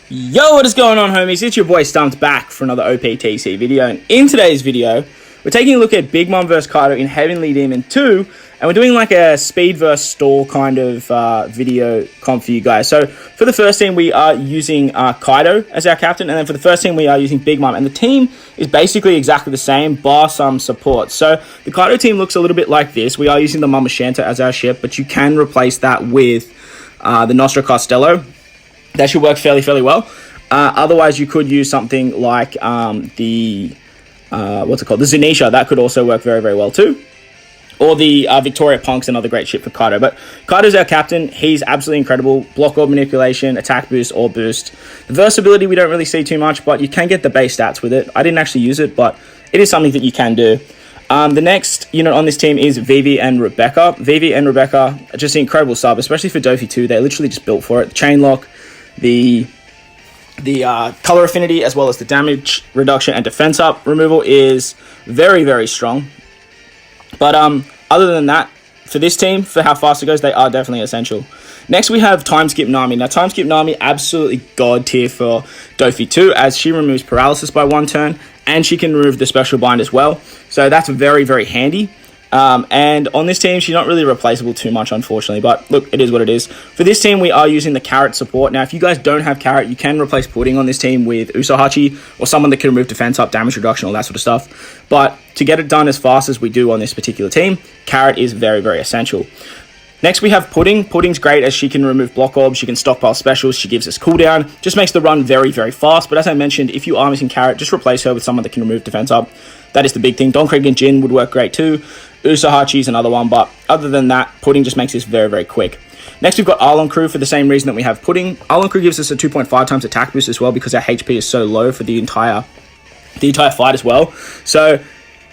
Yo, what is going on, homies? It's your boy Stumped back for another Optc video, and in today's video, we're taking a look at Big Mom vs Kaido in Heavenly Demon 2, and we're doing like a speed versus stall kind of video comp for you guys. So, for the first team, we are using Kaido as our captain, and then for the first team, we are using Big Mom, and the team is basically exactly the same, bar some support. So, the Kaido team looks a little bit like this. We are using the Mama Shanta as our ship, but you can replace that with the Nostra Costello. That should work fairly well. Otherwise, you could use something like the Zanisha. That could also work very well too. Or the Victoria Punk's another great ship for Kaido. But Kaido's our captain. He's absolutely incredible. Block orb manipulation, attack boost, orb boost. The versatility we don't really see too much, but you can get the base stats with it. I didn't actually use it, but it is something that you can do. The next unit on this team is Vivi and Rebecca. Vivi and Rebecca are just an incredible sub, especially for Dofi 2. They're literally just built for it. The chain lock, the color affinity, as well as the damage reduction and defense up removal is very strong. But other than that, for this team, for how fast it goes, they are definitely essential. Next, we have Time Skip Nami. Now, Time Skip Nami, absolutely god tier for Dofi 2, as she removes paralysis by 1 turn, and she can remove the special bind as well. So that's very handy. And on this team, she's not really replaceable too much, unfortunately. But look, it is what it is. For this team, we are using the Carrot support. Now, if you guys don't have Carrot, you can replace Pudding on this team with Usohachi or someone that can remove defense up, damage reduction, all that sort of stuff. But to get it done as fast as we do on this particular team, Carrot is very essential. Next, we have Pudding. Pudding's great as she can remove block orbs, she can stockpile specials, she gives us cooldown, just makes the run very fast. But as I mentioned, if you are missing Carrot, just replace her with someone that can remove defense up. That is the big thing. Don Krieg and Jin would work great too. Usohachi is another one, but other than that, Pudding just makes this very quick. Next, we've got Arlong Crew for the same reason that we have Pudding. Arlong Crew gives us a 2.5 times attack boost as well because our HP is so low for the entire fight as well. So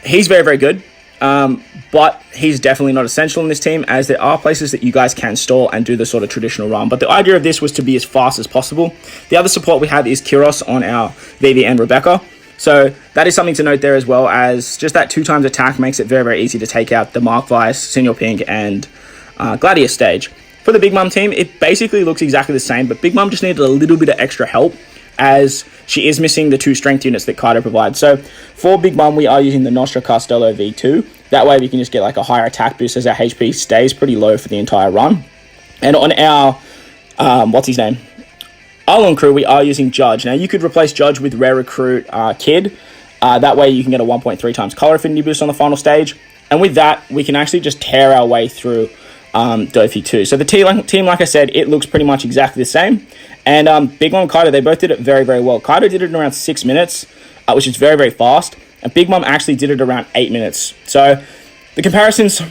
he's very good. But he's definitely not essential in this team, as there are places that you guys can stall and do the sort of traditional run. But the idea of this was to be as fast as possible. The other support we have is Kyros on our Vivi and Rebecca. So that is something to note there, as well, as just that 2 times attack makes it very easy to take out the Mark Vice, Senior Pink, and Gladius stage. For the Big Mom team, it basically looks exactly the same, but Big Mom just needed a little bit of extra help, as she is missing the 2 strength units that Kaido provides. So for Big Mom, we are using the Nostra Costello V2. That way we can just get like a higher attack boost as our HP stays pretty low for the entire run. And on our, Arlong Crew, we are using Judge. Now, you could replace Judge with Rare Recruit Kid. That way you can get a 1.3 times color affinity boost on the final stage. And with that, we can actually just tear our way through Dofi 2. So the team, like I said, it looks pretty much exactly the same. And Big Mom and Kaido, they both did it very well. Kaido did it in around 6 minutes, which is very fast. And Big Mom actually did it around 8 minutes. So the comparisons,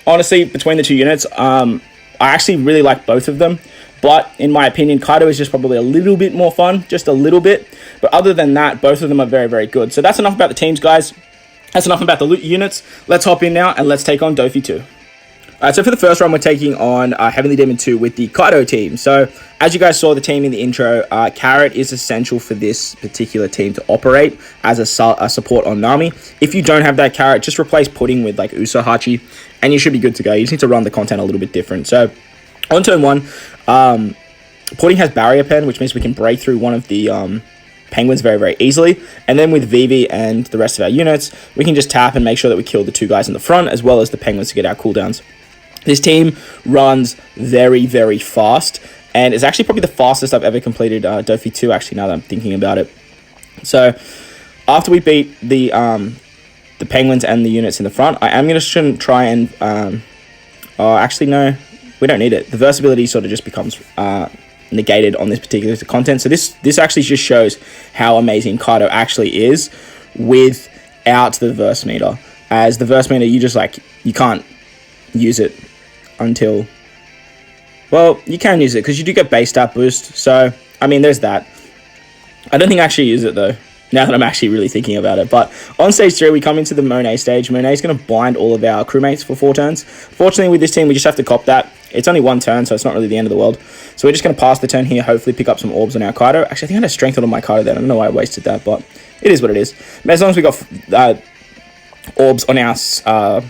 honestly, between the 2 units, I actually really like both of them. But in my opinion, Kaido is just probably a little bit more fun, just a little bit. But other than that, both of them are very good. So that's enough about the teams, guys. That's enough about the units. Let's hop in now and let's take on Dofi 2. Alright, so for the first round, we're taking on Heavenly Demon 2 with the Kaido team. So, as you guys saw the team in the intro, Carrot is essential for this particular team to operate as a support on Nami. If you don't have that Carrot, just replace Pudding with like Usohachi, and you should be good to go. You just need to run the content a little bit different. So, on turn 1, Pudding has Barrier Pen, which means we can break through one of the penguins very easily. And then with Vivi and the rest of our units, we can just tap and make sure that we kill the 2 guys in the front, as well as the penguins to get our cooldowns. This team runs very fast, and it's actually probably the fastest I've ever completed Dofi 2, actually, now that I'm thinking about it. So, after we beat the penguins and the units in the front, I am going to try and... actually, no, we don't need it. The versatility sort of just becomes negated on this particular content. So this actually just shows how amazing Kaido actually is without the verse meter. As the verse meter, you can't use it until, well, you can use it because you do get base stat boost. So, I mean, there's that. I don't think I actually use it though, now that I'm actually really thinking about it. But on stage 3, we come into the Monet stage. Monet's going to blind all of our crewmates for 4 turns. Fortunately, with this team, we just have to cop that. It's only 1 turn, so it's not really the end of the world. So we're just going to pass the turn here, hopefully pick up some orbs on our Kaido. Actually, I think I had a strength on my Kaido then. I don't know why I wasted that, but it is what it is. But as long as we got orbs on our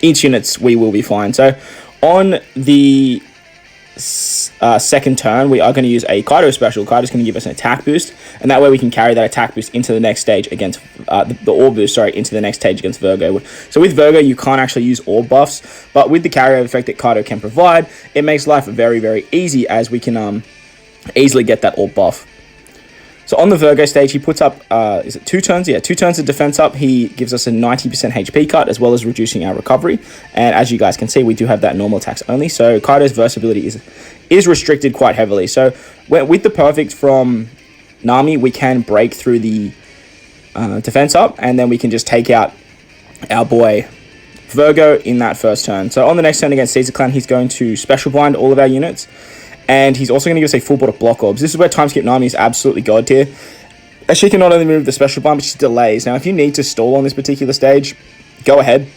each units, we will be fine. So on the second turn, we are going to use a Kaido special. Kaido's going to give us an attack boost, and that way we can carry that attack boost into the next stage against the orb boost, into the next stage against Virgo. So with Virgo, you can't actually use orb buffs, but with the carryover effect that Kaido can provide, it makes life very, very easy, as we can easily get that orb buff. So on the Virgo stage, he puts up, is it 2 turns? Yeah, 2 turns of defense up. He gives us a 90% HP cut, as well as reducing our recovery. And as you guys can see, we do have that normal attacks only. So Kaido's versatility is restricted quite heavily. So with the perfect from Nami, we can break through the defense up, and then we can just take out our boy Virgo in that first turn. So on the next turn against Caesar Clan, he's going to special blind all of our units. And he's also going to give us a full board of block orbs. This is where time skip Nami is absolutely god tier, as she can not only remove the special bind, but she delays. Now, if you need to stall on this particular stage, go ahead,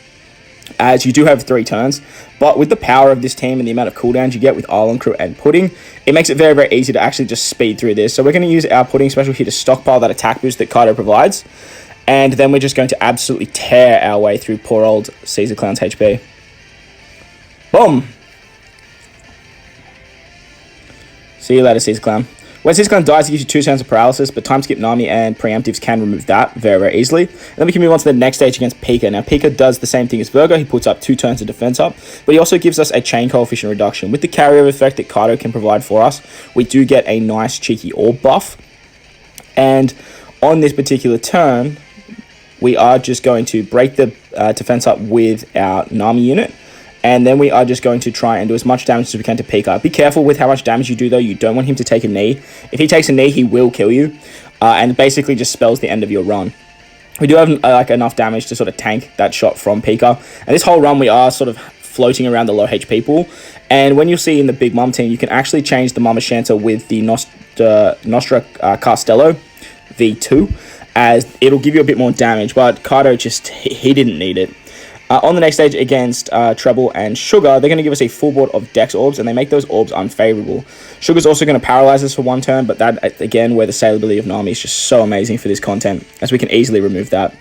as you do have 3 turns. But with the power of this team and the amount of cooldowns you get with Island Crew and Pudding, it makes it very, very easy to actually just speed through this. So we're going to use our Pudding special here to stockpile that attack boost that Kaido provides. And then we're just going to absolutely tear our way through poor old Caesar Clown's HP. Boom! See you later, Caesar Clown. When Caesar Clown dies, it gives you 2 turns of paralysis, but time skip Nami and preemptives can remove that very, very easily. And then we can move on to the next stage against Pika. Now, Pika does the same thing as Virgo. He puts up 2 turns of defense up, but he also gives us a chain coefficient reduction. With the carryover effect that Kaido can provide for us, we do get a nice cheeky orb buff. And on this particular turn, we are just going to break the defense up with our Nami unit. And then we are just going to try and do as much damage as we can to Pika. Be careful with how much damage you do, though. You don't want him to take a knee. If he takes a knee, he will kill you. And basically just spells the end of your run. We do have enough damage to sort of tank that shot from Pika. And this whole run, we are sort of floating around the low HP pool. And when you'll see in the Big Mom team, you can actually change the Mama Shanta with the Nostra Castello V2. As it'll give you a bit more damage. But Kaido he didn't need it. On the next stage against Treble and Sugar, they're going to give us a full board of Dex Orbs, and they make those orbs unfavorable. Sugar's also going to paralyze us for 1 turn, but that, again, where the salability of Nami is just so amazing for this content, as we can easily remove that.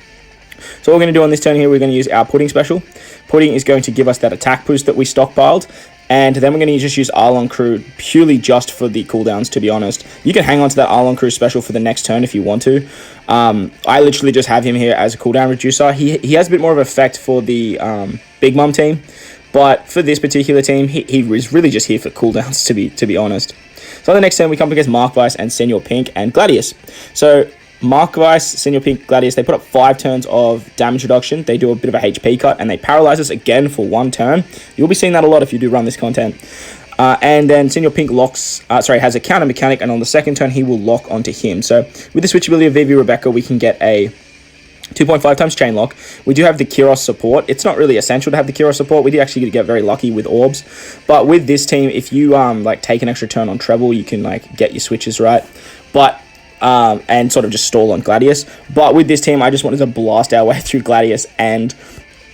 So what we're going to do on this turn here, we're going to use our Pudding special. Pudding is going to give us that attack boost that we stockpiled, and then we're going to just use Arlon Crew purely just for the cooldowns, to be honest. You can hang on to that Arlon Crew special for the next turn if you want to. I literally just have him here as a cooldown reducer. He has a bit more of an effect for the Big Mom team, but for this particular team, he was really just here for cooldowns, to be honest. So on the next turn, we come up against Mark Vice and Senor Pink and Gladius. So Mark Vice, Senor Pink, Gladius, they put up 5 turns of damage reduction. They do a bit of a HP cut, and they paralyze us again for 1 turn. You'll be seeing that a lot if you do run this content. And then Senor Pink has a counter mechanic, and on the second turn, he will lock onto him. So with the switchability of Vivi Rebecca, we can get a 2.5 times chain lock. We do have the Kyros support. It's not really essential to have the Kyros support. We do actually get very lucky with orbs. But with this team, if you take an extra turn on Treble, you can get your switches right. But and sort of just stall on Gladius. But with this team, I just wanted to blast our way through Gladius and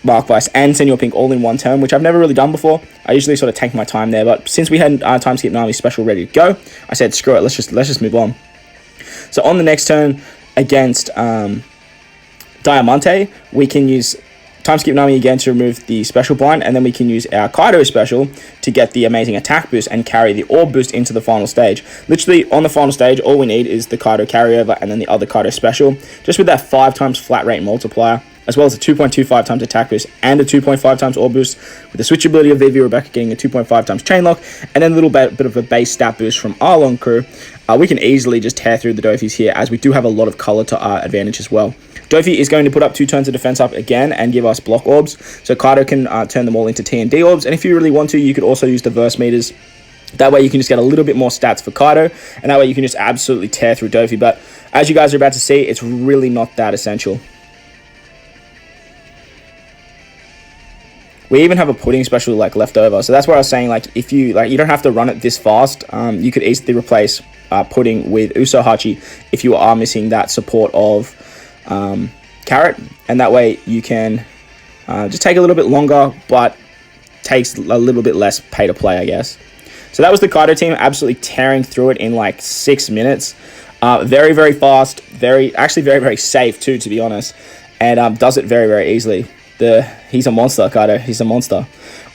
Mark Vice and Senor Pink all in 1 turn, which I've never really done before. I usually sort of tank my time there, but since we had time skip Nami special ready to go, I said screw it, let's just move on. So on the next turn against Diamante, we can use time skip Nami again to remove the special blind, and then we can use our Kaido special to get the amazing attack boost and carry the orb boost into the final stage. Literally, on the final stage, all we need is the Kaido carryover and then the other Kaido special, just with that 5 times flat rate multiplier, as well as a 2.25 times attack boost and a 2.5 times orb boost, with the switchability of Vivi Rebecca getting a 2.5 times chain lock, and then a little bit of a base stat boost from Arlon Crew. We can easily just tear through the Dofis here, as we do have a lot of color to our advantage as well. Dofi is going to put up 2 turns of defense up again and give us block orbs, so Kaido can turn them all into T&D orbs, and if you really want to, you could also use the verse meters. That way you can just get a little bit more stats for Kaido, and that way you can just absolutely tear through Dofi. But as you guys are about to see, it's really not that essential. We even have a Pudding special left over, so that's why I was saying if you you don't have to run it this fast. You could easily replace Pudding with Uso Hachi if you are missing that support of Carrot, and that way you can just take a little bit longer, but takes a little bit less pay to play, I guess. So that was the Kaido team, absolutely tearing through it in 6 minutes. Very, very fast, very, very safe too, to be honest, and does it very, very easily. He's a monster, Kaido. He's a monster.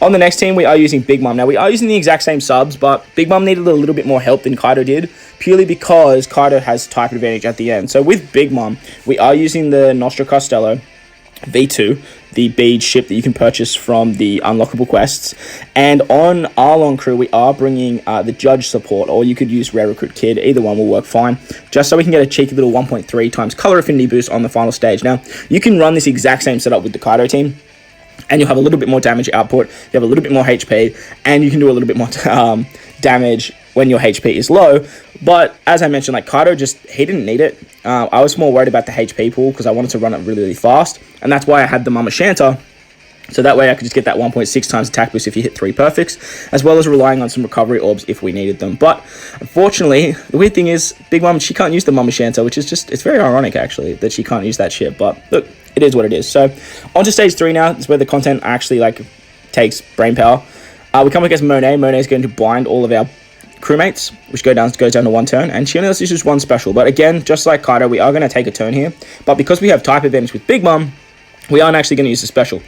On the next team, we are using Big Mom. Now, we are using the exact same subs, but Big Mom needed a little bit more help than Kaido did, purely because Kaido has type advantage at the end. So with Big Mom, we are using the Nostro Castello V2, the bead ship that you can purchase from the unlockable quests. And on Arlong crew, we are bringing the Judge support, or you could use Rare Recruit Kid. Either one will work fine, just so we can get a cheeky little 1.3 times color affinity boost on the final stage. Now, you can run this exact same setup with the Kaido team, and you'll have a little bit more damage output, you have a little bit more HP, and you can do a little bit more damage when your HP is low. But as I mentioned, like Kaido he didn't need it. I was more worried about the HP pool because I wanted to run it really, really fast, and that's why I had the Mama Shanta. So that way I could just get that 1.6 times attack boost if you hit 3 perfects, as well as relying on some recovery orbs if we needed them. But unfortunately, the weird thing is, Big Mom, she can't use the Mama Shanta, which is it's very ironic actually that she can't use that shit. But look, it is what it is. So on to stage 3 now. It's where the content actually takes brain power. We come against Monet. Monet is going to blind all of our crewmates, which goes down to 1 turn, and she only uses 1 special. But again, just like Kaido, we are going to take a turn here. But because we have type advantage with Big Mom, we aren't actually going to use the special.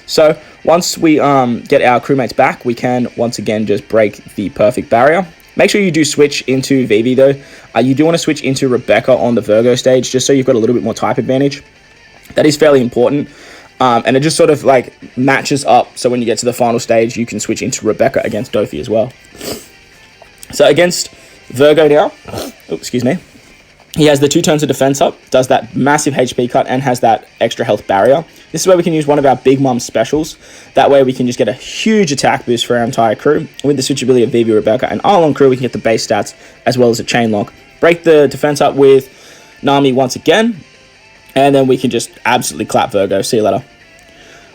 So once we get our crewmates back, we can once again just break the perfect barrier. Make sure you do switch into Vivi though. You do want to switch into Rebecca on the Virgo stage, just so you've got a little bit more type advantage. That is fairly important. And it just sort of matches up, so when you get to the final stage, you can switch into Rebecca against Dofi as well. So against Virgo now, excuse me, he has the 2 turns of defense up, does that massive HP cut, and has that extra health barrier. This is where we can use one of our Big Mom specials. That way we can just get a huge attack boost for our entire crew. With the switchability of Vivi, Rebecca, and Arlong crew, we can get the base stats as well as a chain lock. Break the defense up with Nami once again, and then we can just absolutely clap Virgo. See you later.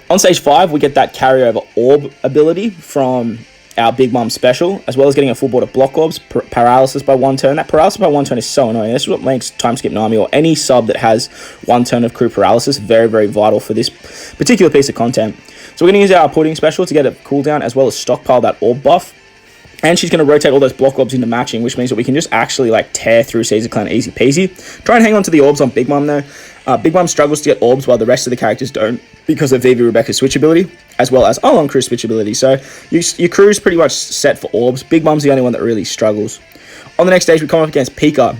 On stage 5, we get that carryover orb ability from our Big Mom special, as well as getting a full board of block orbs, paralysis by 1 turn. That paralysis by 1 turn is so annoying. This is what makes time skip Nami or any sub that has 1 turn of crew paralysis very, very vital for this particular piece of content. So we're going to use our pudding special to get a cooldown, as well as stockpile that orb buff. And she's going to rotate all those block orbs into matching, which means that we can just actually tear through Caesar Clan easy peasy. Try and hang on to the orbs on Big Mom though. Big Mom struggles to get orbs while the rest of the characters don't, because of Vivi Rebecca's switchability, as well as Arlong crew's switchability. So your crew's pretty much set for orbs. Big Mom's the only one that really struggles. On the next stage, we come up against Pika.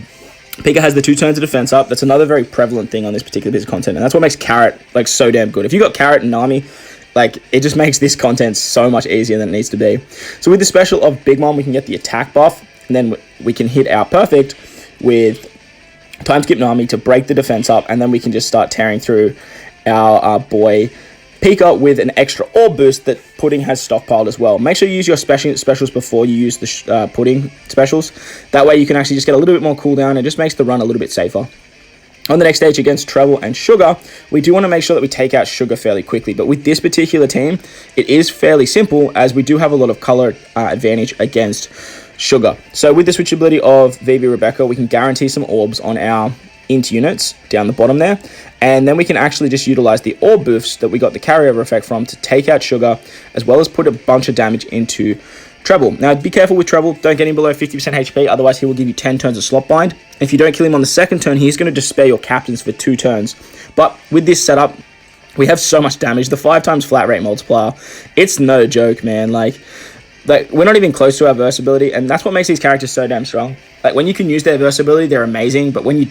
Pika has the 2 turns of defense up. That's another very prevalent thing on this particular piece of content, and that's what makes Carrot so damn good. If you got Carrot and Nami, it just makes this content so much easier than it needs to be. So with the special of Big Mom, we can get the attack buff, and then we can hit our perfect with time skip Nami to break the defense up, and then we can just start tearing through our boy Pika with an extra orb boost that Pudding has stockpiled as well. Make sure you use your specials before you use the Pudding specials. That way you can actually just get a little bit more cooldown, and it just makes the run a little bit safer. On the next stage against Treble and Sugar, we do want to make sure that we take out Sugar fairly quickly. But with this particular team, it is fairly simple, as we do have a lot of color advantage against Sugar. So with the switchability of Vivi Rebecca, we can guarantee some orbs on our int units down the bottom there. And then we can actually just utilize the orb boosts that we got the carryover effect from to take out Sugar, as well as put a bunch of damage into Treble. Now, be careful with Treble. Don't get him below 50% HP, otherwise he will give you 10 turns of slot bind. If you don't kill him on the second turn, he's going to despair your captains for 2 turns. But with this setup, we have so much damage. The 5 times flat rate multiplier, it's no joke, man. We're not even close to our versatility, and that's what makes these characters so damn strong. When you can use their versatility, they're amazing, but when you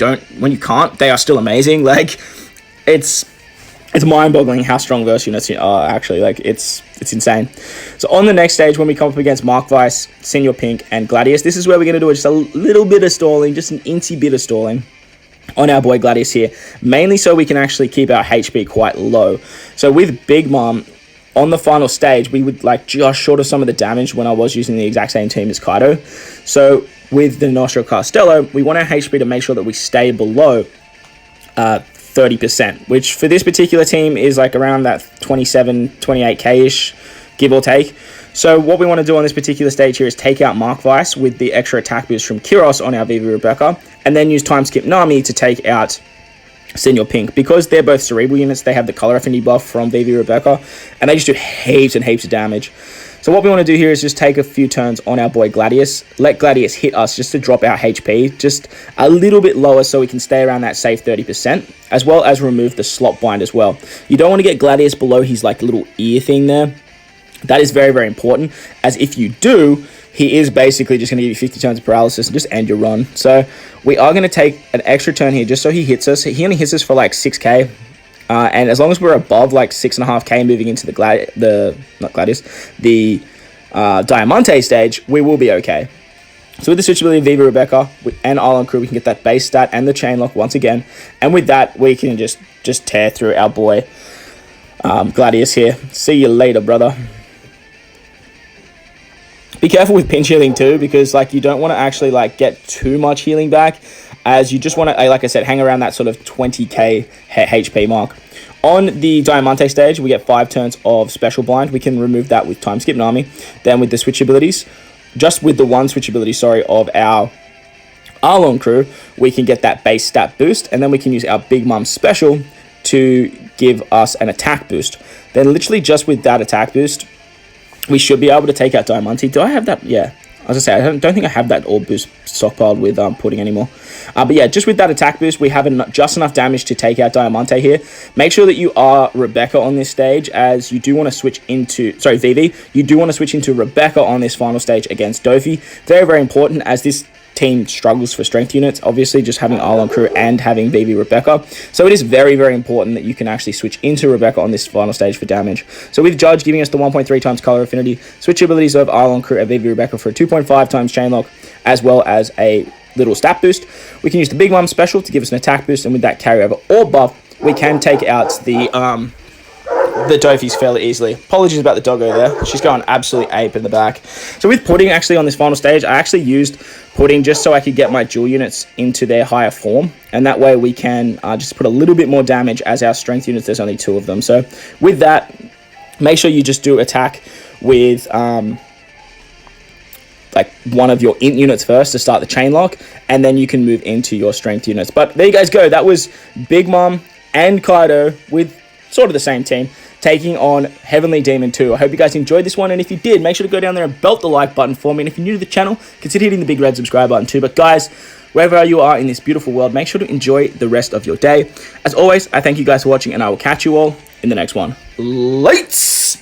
can't, they are still amazing. It's mind-boggling how strong verse units are, actually. It's insane. So on the next stage, when we come up against Mark Weiss, Senior Pink, and Gladius, this is where we're going to do just a little bit of stalling, just an incy bit of stalling on our boy Gladius here, mainly so we can actually keep our HP quite low. So with Big Mom, on the final stage, we would just short of some of the damage when I was using the exact same team as Kaido. So with the Nostro Castello, we want our HP to make sure that we stay below 30%, which for this particular team is around that 28k-ish, give or take. So what we want to do on this particular stage here is take out Mark Weiss with the extra attack boost from Kiros on our Vivi Rebecca, and then use time skip Nami to take out Senior Pink. Because they're both cerebral units, they have the color affinity buff from Vivi Rebecca, and they just do heaps and heaps of damage. So what we want to do here is just take a few turns on our boy Gladius, let Gladius hit us just to drop our HP just a little bit lower so we can stay around that safe 30%, as well as remove the slot bind as well. You don't want to get Gladius below his little ear thing there, That is very, very important, as if you do, he is basically just going to give you 50 turns of paralysis and just end your run. So we are going to take an extra turn here just so he hits us. He only hits us for like 6k. And as long as we're above like 6.5k moving into the Diamante stage, we will be okay. So with the switchability of Viva Rebecca and Island Crew, we can get that base stat and the chain lock once again. And with that, we can just tear through our boy Gladius here. See you later, brother. Be careful with pinch healing too, because like you don't want to actually like get too much healing back, as you just want to, like I said, hang around that sort of 20k HP mark. On the Diamante stage, we get 5 turns of Special Blind. We can remove that with Time Skip Nami. Then with the switch abilities, just with the one switch ability, of our Arlong Crew, we can get that base stat boost, and then we can use our Big Mom special to give us an attack boost. Then literally just with that attack boost, we should be able to take out Diamante. Do I have that? Yeah. As I say, I don't think I have that orb boost stockpiled with pudding anymore. But yeah, just with that attack boost, we have just enough damage to take out Diamante here. Make sure that you are Rebecca on this stage, as you do want to switch into... Sorry, Vivi. You do want to switch into Rebecca on this final stage against Dofi. Very, very important, as this team struggles for strength units, obviously just having Arlong Crew and having Vivi Rebecca. So it is very, very important that you can actually switch into Rebecca on this final stage for damage. So with Judge giving us the 1.3 times color affinity, switch abilities of Arlong Crew and Vivi Rebecca for a 2.5 times chain lock, as well as a little stat boost. We can use the Big Mom special to give us an attack boost, and with that carryover or buff, we can take out the Dofis fairly easily. Apologies about the doggo there. She's going absolute ape in the back. So with Pudding, actually, on this final stage, I actually used Pudding just so I could get my dual units into their higher form. And that way we can just put a little bit more damage, as our strength units, there's only 2 of them. So with that, make sure you just do attack with like one of your int units first to start the chain lock, and then you can move into your strength units. But there you guys go. That was Big Mom and Kaido with sort of the same team, taking on Heavenly Demon 2. I hope you guys enjoyed this one, and if you did, make sure to go down there and belt the like button for me, and if you're new to the channel, consider hitting the big red subscribe button too. But guys, wherever you are in this beautiful world, make sure to enjoy the rest of your day. As always, I thank you guys for watching, and I will catch you all in the next one. Lights!